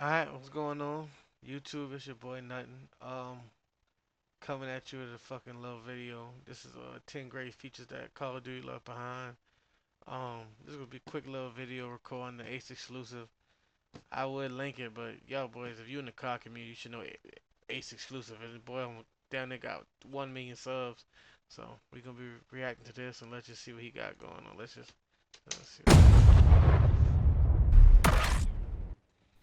Alright, what's going on? YouTube, it's your boy Nothing. Coming at you with a fucking little video. This is 10 great features that Call of Duty left behind. This is gonna be a quick little video recording the Ace Exclusive. I would link it, but y'all boys, if you in the car community, you should know Ace Exclusive. And boy, down there got 1 million subs. So we're gonna be reacting to this and let's just see what he got going on. Let's see.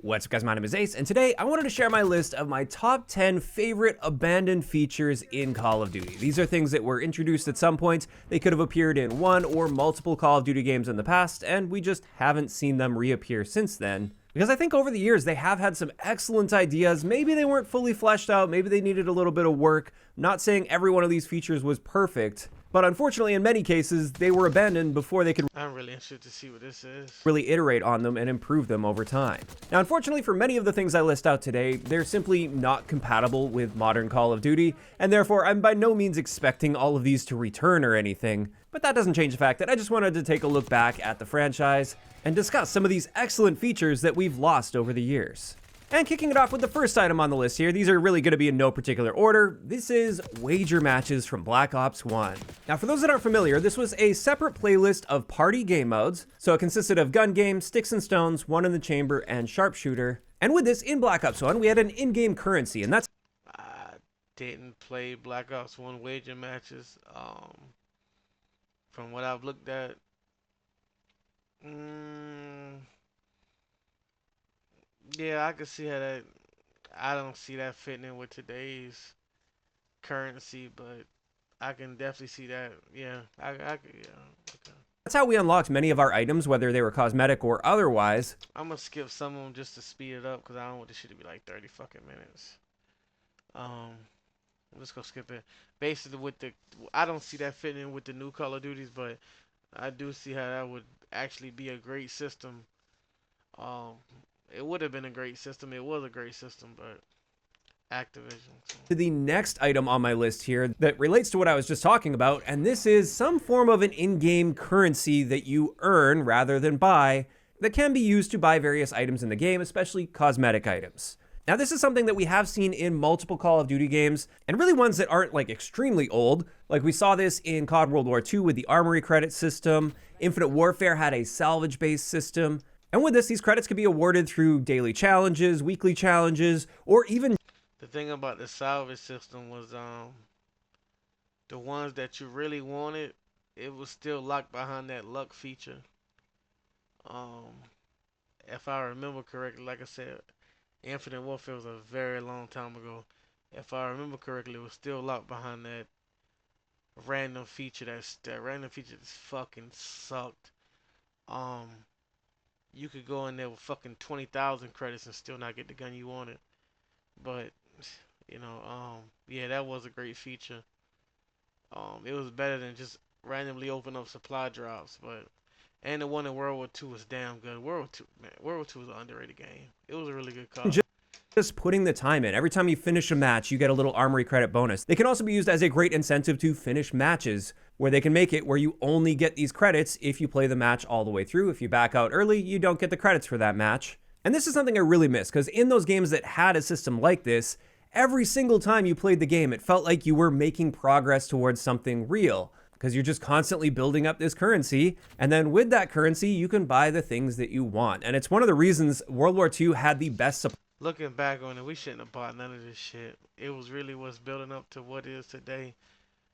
What's up guys, my name is Ace, and today I wanted to share my list of my top 10 favorite abandoned features in Call of Duty. These are things that were introduced at some point, they could have appeared in one or multiple Call of Duty games in the past, and we just haven't seen them reappear since then. Because I think over the years they have had some excellent ideas, maybe they weren't fully fleshed out, maybe they needed a little bit of work. I'm not saying every one of these features was perfect, but unfortunately in many cases they were abandoned before they could I'm really interested to see what this is. really iterate on them and improve them over time. Now unfortunately for many of the things I list out today, they're simply not compatible with modern Call of Duty, and therefore I'm by no means expecting all of these to return or anything, but that doesn't change the fact that I just wanted to take a look back at the franchise and discuss some of these excellent features that we've lost over the years. And kicking it off with the first item on the list here, these are really going to be in no particular order. This is wager matches from Black Ops 1. Now for those that aren't familiar, this was a separate playlist of party game modes. So it consisted of gun game, sticks and stones, one in the chamber, and sharpshooter. And with this, in Black Ops 1, we had an in-game currency, and that's I didn't play Black Ops 1 wager matches. From what I've looked at, yeah, I can see how that. I don't see that fitting in with today's currency, but I can definitely see that. Yeah, I could. Yeah, okay. that's how we unlocked many of our items, whether they were cosmetic or otherwise. I'm gonna skip some of them just to speed it up because I don't want this shit to be like 30 fucking minutes. I'm just gonna skip it. Basically, I don't see that fitting in with the new Call of Duties, but I do see how that would actually be a great system. Um, it would have been a great system. It was a great system, but Activision. So. To the next item on my list here that relates to what I was just talking about, and this is some form of an in-game currency that you earn rather than buy that can be used to buy various items in the game, especially cosmetic items. Now this is something that we have seen in multiple Call of Duty games, and really ones that aren't like extremely old. Like we saw this in COD World War II with the armory credit system. Infinite Warfare had a salvage-based system. And with this, these credits could be awarded through daily challenges, weekly challenges, or even... The thing about the salvage system was the ones that you really wanted, it was still locked behind that luck feature. If I remember correctly, like I said, Infinite Warfare was a very long time ago. If I remember correctly, it was still locked behind that random feature. That random feature just fucking sucked. You could go in there with fucking 20,000 credits and still not get the gun you wanted. But yeah, that was a great feature. It was better than just randomly open up supply drops, but. And the one in World War II was damn good. World War II was an underrated game. It was a really good call. Just putting the time in. Every time you finish a match, you get a little armory credit bonus. They can also be used as a great incentive to finish matches, where they can make it where you only get these credits if you play the match all the way through. If you back out early, you don't get the credits for that match. And this is something I really miss, because in those games that had a system like this, every single time you played the game, it felt like you were making progress towards something real. Because you're just constantly building up this currency, and then with that currency, you can buy the things that you want. And it's one of the reasons World War II had the best supply. Looking back on it, we shouldn't have bought none of this shit. It was really what's building up to what is today.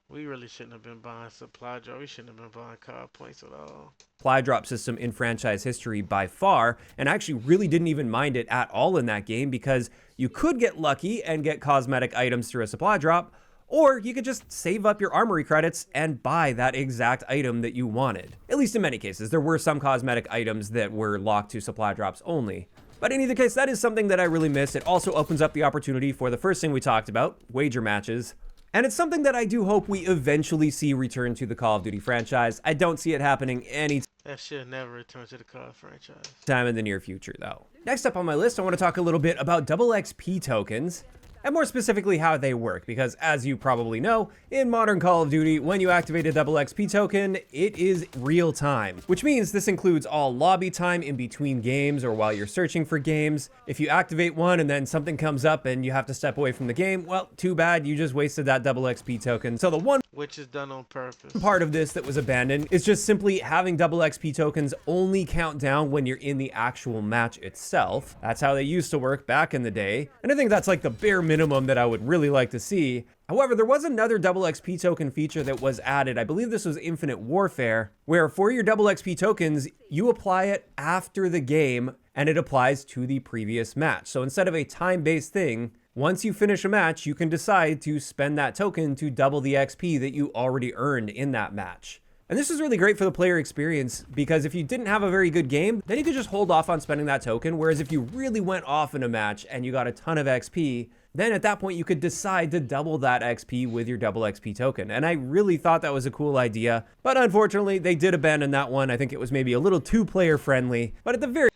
We really shouldn't have been buying supply drop. We shouldn't have been buying card points at all. Supply drop system in franchise history by far, and I actually really didn't even mind it at all in that game because you could get lucky and get cosmetic items through a supply drop, or you could just save up your armory credits and buy that exact item that you wanted. At least in many cases, there were some cosmetic items that were locked to supply drops only. But in either case, that is something that I really miss. It also opens up the opportunity for the first thing we talked about, wager matches. And it's something that I do hope we eventually see return to the Call of Duty franchise. I don't see it happening any That shit never returned to the COD franchise. time in the near future, though. Next up on my list, I want to talk a little bit about double XP tokens. and more specifically how they work, because as you probably know, in modern Call of Duty, when you activate a double XP token, it is real time, which means this includes all lobby time in between games or while you're searching for games. If you activate one and then something comes up and you have to step away from the game, well, too bad, you just wasted that double XP token. So the one Which is done on purpose. part of this that was abandoned is just simply having double XP tokens only count down when you're in the actual match itself. That's how they used to work back in the day, and I think that's like the bare minimum that I would really like to see. However, there was another double XP token feature that was added. I believe this was Infinite Warfare, where for your double XP tokens, you apply it after the game and it applies to the previous match. So instead of a time-based thing, once you finish a match, you can decide to spend that token to double the XP that you already earned in that match. And this is really great for the player experience, because if you didn't have a very good game, then you could just hold off on spending that token, whereas if you really went off in a match and you got a ton of XP, then at that point you could decide to double that XP with your double XP token. And I really thought that was a cool idea, but unfortunately they did abandon that one. I think it was maybe a little too player friendly, but at the very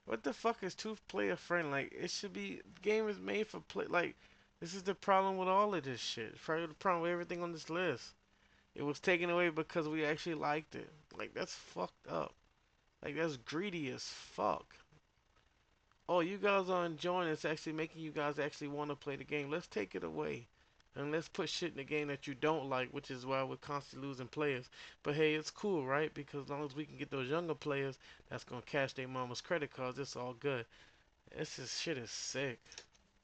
What the fuck is two player friend? Like, it should be, the game is made for play. Like, this is the problem with all of this shit. Probably the problem with everything on this list. It was taken away because we actually liked it. Like, that's fucked up. Like, that's greedy as fuck. Oh, you guys are enjoying it. It's actually making you guys actually want to play the game. Let's take it away. And let's put shit in the game that you don't like, which is why we're constantly losing players. But hey, it's cool, right? Because as long as we can get those younger players that's going to cash their mama's credit cards, it's all good. This is, shit is sick.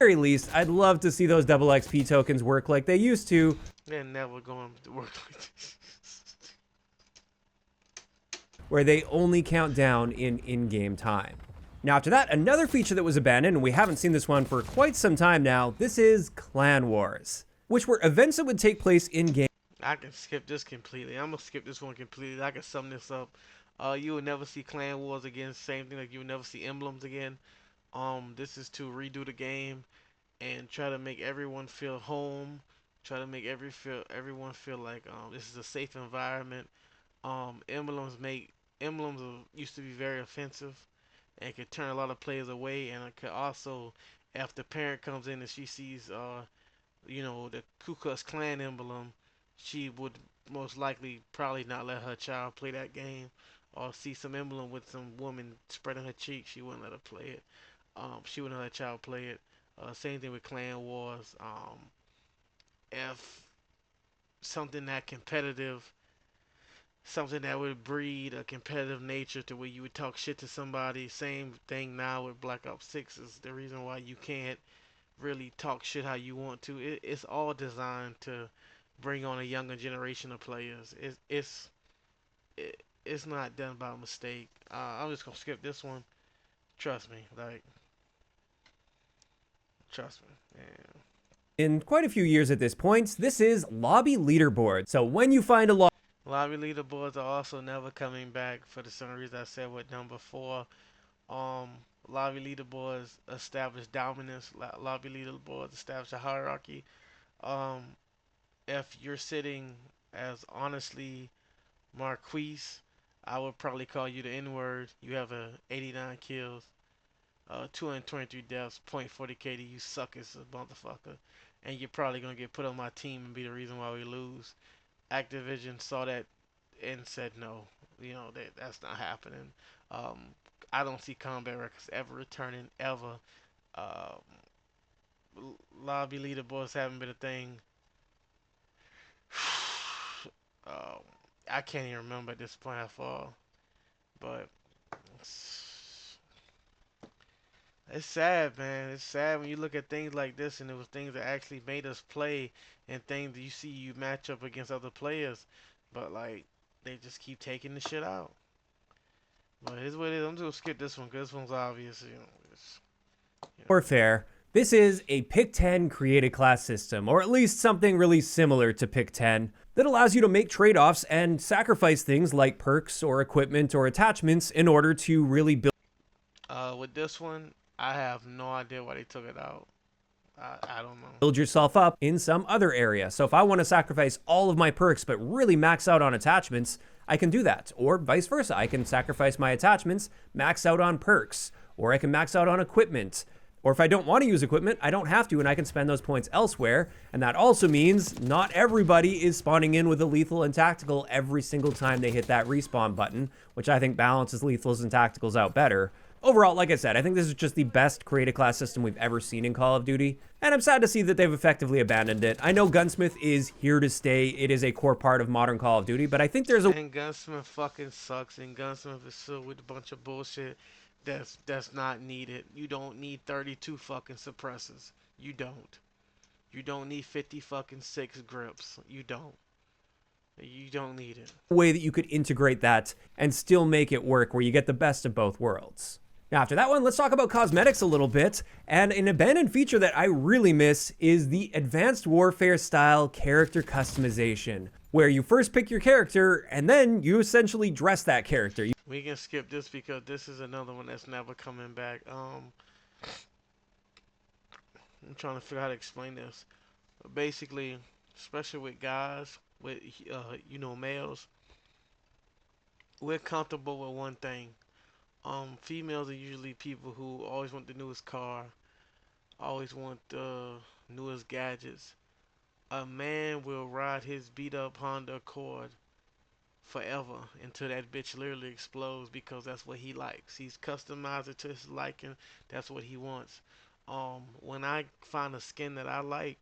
very least, I'd love to see those double XP tokens work like they used to, They're never going to work like this. where they only count down in in-game time. Now after that, another feature that was abandoned, and we haven't seen this one for quite some time now, this is Clan Wars, which were events that would take place in-game. I can skip this completely. I'm going to skip this one completely. I can sum this up. You will never see Clan Wars again. Same thing, like you will never see emblems again. This is to redo the game and try to make everyone feel home. Try to make everyone feel like this is a safe environment. Emblems used to be very offensive and could turn a lot of players away, and it could also, if the parent comes in and she sees the Ku Klux Klan emblem, she would most likely probably not let her child play that game, or see some emblem with some woman spreading her cheek, she wouldn't let her play it. She wouldn't let her child play it. Same thing with Clan Wars. If something that competitive, something that would breed a competitive nature to where you would talk shit to somebody. Same thing now with Black Ops 6 is the reason why you can't really talk shit how you want to. It's all designed to bring on a younger generation of players. It's not done by mistake. I'm just gonna skip this one. Trust me, like trust me. Yeah. In quite a few years at this point, this is lobby leaderboard. So when you find a lobby Lobby leaderboards are also never coming back for the same reason I said with number 4. Um, Lobby leaderboards establish dominance. Lobby leaderboards establish a hierarchy. Um, if you're sitting as honestly Marquise, I would probably call you the N word. You have 89 kills, 223 deaths, point 40 KD. You suck as a motherfucker, and you're probably gonna get put on my team and be the reason why we lose. Activision saw that and said no. That's not happening. Um, I don't see combat records ever returning ever. Um, Lobby leaderboards haven't been a thing. um, I can't even remember at this point how far, but it's sad, man. It's sad when you look at things like this, and it was things that actually made us play, and things that you see you match up against other players, but like they just keep taking the shit out. But it's what it is. I'm just gonna skip this one because this one's obvious. warfare, this is a Pick 10 created class system, or at least something really similar to Pick 10, that allows you to make trade-offs and sacrifice things like perks or equipment or attachments in order to really build. With this one, I have no idea why they took it out. I don't know. Build yourself up in some other area. So if I want to sacrifice all of my perks but really max out on attachments, I can do that. Or vice versa, I can sacrifice my attachments, max out on perks, or I can max out on equipment. Or if I don't want to use equipment, I don't have to, and I can spend those points elsewhere. And that also means not everybody is spawning in with a lethal and tactical every single time they hit that respawn button, which I think balances lethals and tacticals out better. Overall, like I said, I think this is just the best create a class system we've ever seen in Call of Duty, and I'm sad to see that they've effectively abandoned it. I know Gunsmith is here to stay, it is a core part of modern Call of Duty, but I think there's a And Gunsmith fucking sucks, and Gunsmith is filled with a bunch of bullshit that's not needed. You don't need 32 fucking suppressors. You don't. You don't need 50 fucking 6 grips. You don't. You don't need it. way that you could integrate that and still make it work where you get the best of both worlds. Now, after that one, let's talk about cosmetics a little bit. And an abandoned feature that I really miss is the Advanced Warfare style character customization, where you first pick your character and then you essentially dress that character. We can skip this because this is another one that's never coming back. I'm trying to figure out how to explain this. But basically, especially with guys, with males, we're comfortable with one thing. Females are usually people who always want the newest car, always want the newest gadgets. A man will ride his beat up Honda Accord forever until that bitch literally explodes because that's what he likes. He's customized it to his liking. That's what he wants. When I find a skin that I like,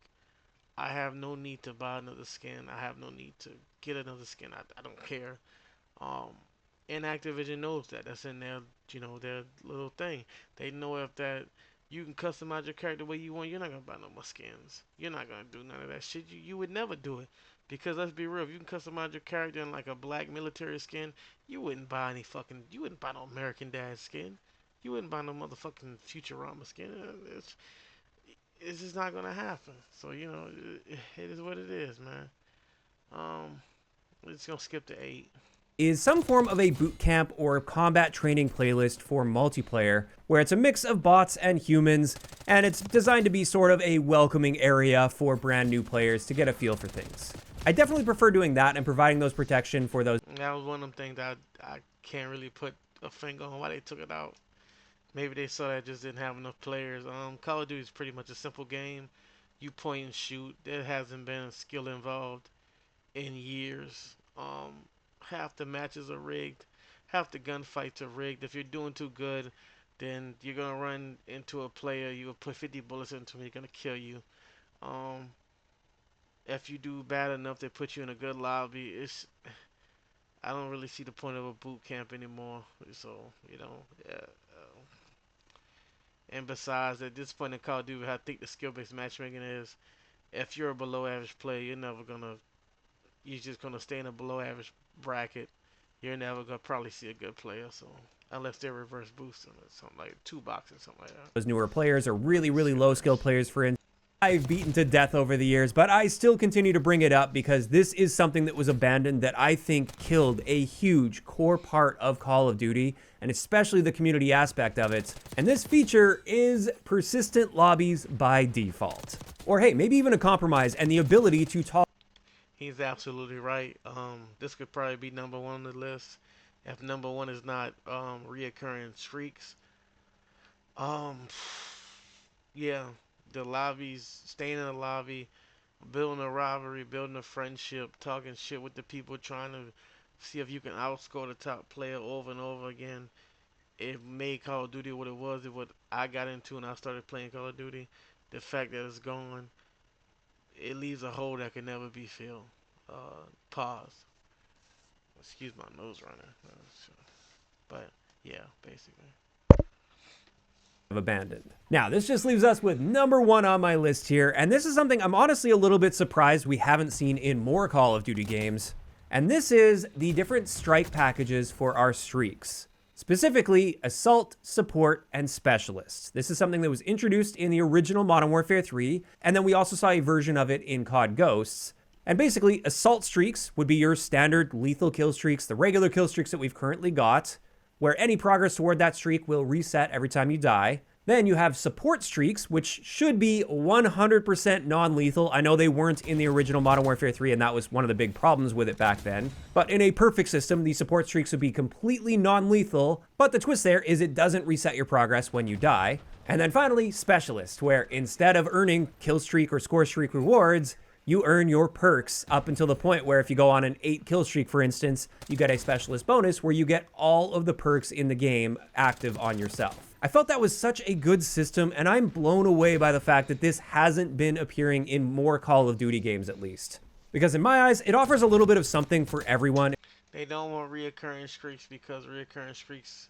I have no need to buy another skin. I have no need to get another skin. I don't care. Um, and Activision knows that. That's in their, their little thing. They know if that you can customize your character the way you want. You're not gonna buy no more skins. You're not gonna do none of that shit. You would never do it because let's be real. If you can customize your character in like a black military skin, you wouldn't buy any fucking. You wouldn't buy no American Dad skin. You wouldn't buy no motherfucking Futurama skin. It's just not gonna happen. So it is what it is, man. We're just gonna skip to 8. Is some form of a boot camp or combat training playlist for multiplayer, where it's a mix of bots and humans, and it's designed to be sort of a welcoming area for brand new players to get a feel for things. I definitely prefer doing that and providing those protection for those. That was one of them things that I can't really put a finger on why they took it out. Maybe they saw that just didn't have enough players. Call of Duty is pretty much a simple game. You point and shoot. There hasn't been a skill involved in years. Half the matches are rigged. Half the gunfights are rigged. If you're doing too good, then you're gonna run into a player. You will put 50 bullets into him. He's gonna kill you. Um, if you do bad enough, they put you in a good lobby. I don't really see the point of a boot camp anymore. So yeah. And besides, at this point in Call of Duty, I think the skill-based matchmaking is, if you're a below-average player, you're just gonna stay in a below-average bracket. You're never gonna probably see a good player. So unless they're reverse boosting or something like 2 box or something like that. Those newer players are really, really low skill players, for instance. I've beaten to death over the years, but I still continue to bring it up because this is something that was abandoned that I think killed a huge core part of Call of Duty, and especially the community aspect of it. And this feature is persistent lobbies by default. Or hey, maybe even a compromise and the ability to talk. He's absolutely right. This could probably be number 1 on the list. If number 1 is not reoccurring streaks. Yeah, the lobbies, staying in the lobby, building a rivalry, building a friendship, talking shit with the people, trying to see if you can outscore the top player over and over again. It made Call of Duty what it was, what I got into when I started playing Call of Duty. The fact that it's gone, it leaves a hole that can never be filled. Pause. Excuse my nose running. But yeah, basically. Abandoned. Now, this just leaves us with number 1 on my list here, and this is something I'm honestly a little bit surprised we haven't seen in more Call of Duty games, and this is the different strike packages for our streaks. Specifically, Assault, Support, and Specialists. This is something that was introduced in the original Modern Warfare 3, and then we also saw a version of it in COD Ghosts. And basically, Assault streaks would be your standard lethal kill streaks, the regular kill streaks that we've currently got, where any progress toward that streak will reset every time you die. Then you have support streaks, which should be 100% non-lethal. I know they weren't in the original Modern Warfare 3, and that was one of the big problems with it back then. But in a perfect system, the support streaks would be completely non-lethal, but the twist there is it doesn't reset your progress when you die. And then finally, Specialist, where instead of earning kill streak or score streak rewards, you earn your perks up until the point where if you go on an 8 kill streak, for instance, you get a Specialist bonus where you get all of the perks in the game active on yourself. I felt that was such a good system, and I'm blown away by the fact that this hasn't been appearing in more Call of Duty games at least. Because in my eyes, it offers a little bit of something for everyone. They don't want reoccurring streaks because reoccurring streaks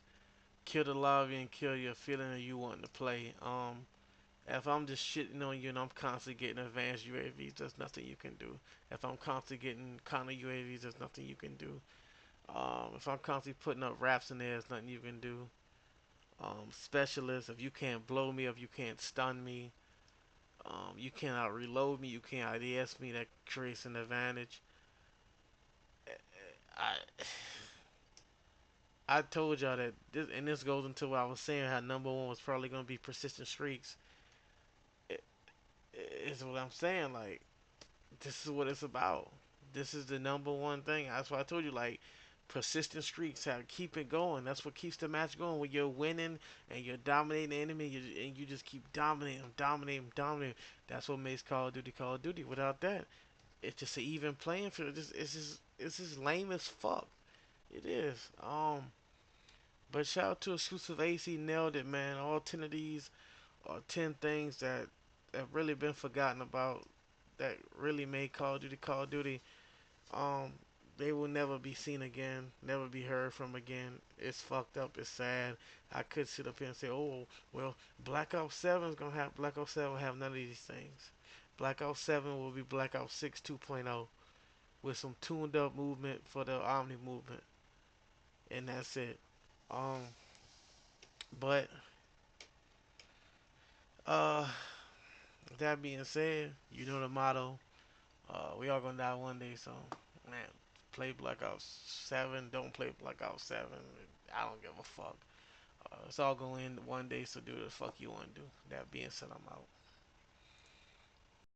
kill the lobby and kill your feeling of you wanting to play. If I'm just shitting on you and I'm constantly getting advanced UAVs, there's nothing you can do. If I'm constantly getting counter UAVs, there's nothing you can do. If I'm constantly putting up wraps in there, there's nothing you can do. Specialists, if you can't blow me, if you can't stun me, you cannot reload me, you can't IDS me, that creates an advantage. I I told y'all that this, and this goes into what I was saying, how number one was probably gonna be persistent streaks. It, is what I'm saying. Like, this is what it's about. This is the number one thing. That's why I told you, like, persistent streaks, how to keep it going. That's what keeps the match going. When you're winning and you're dominating the enemy, and you just keep dominating, dominating, dominating. That's what makes Call of Duty Call of Duty. Without that, it's just an even playing field. It's just lame as fuck. It is. But shout out to Exclusive AC, nailed it, man. All 10 of these are 10 things that have really been forgotten about, that really made Call of Duty Call of Duty. Um, they will never be seen again, never be heard from again. It's fucked up. It's sad. I could sit up here and say, oh, well, Black Ops 7 is gonna have Black Ops 7 will have none of these things. Black Ops 7 will be Black Ops 6 2.0 with some tuned up movement for the Omni movement, and that's it. Um, but uh, that being said, you know the motto. We all gonna die one day, so man, play Black Ops 7. Don't play Black Ops 7. I don't give a fuck. It's all gonna end one day, so do the fuck you wanna do. That being said, I'm out.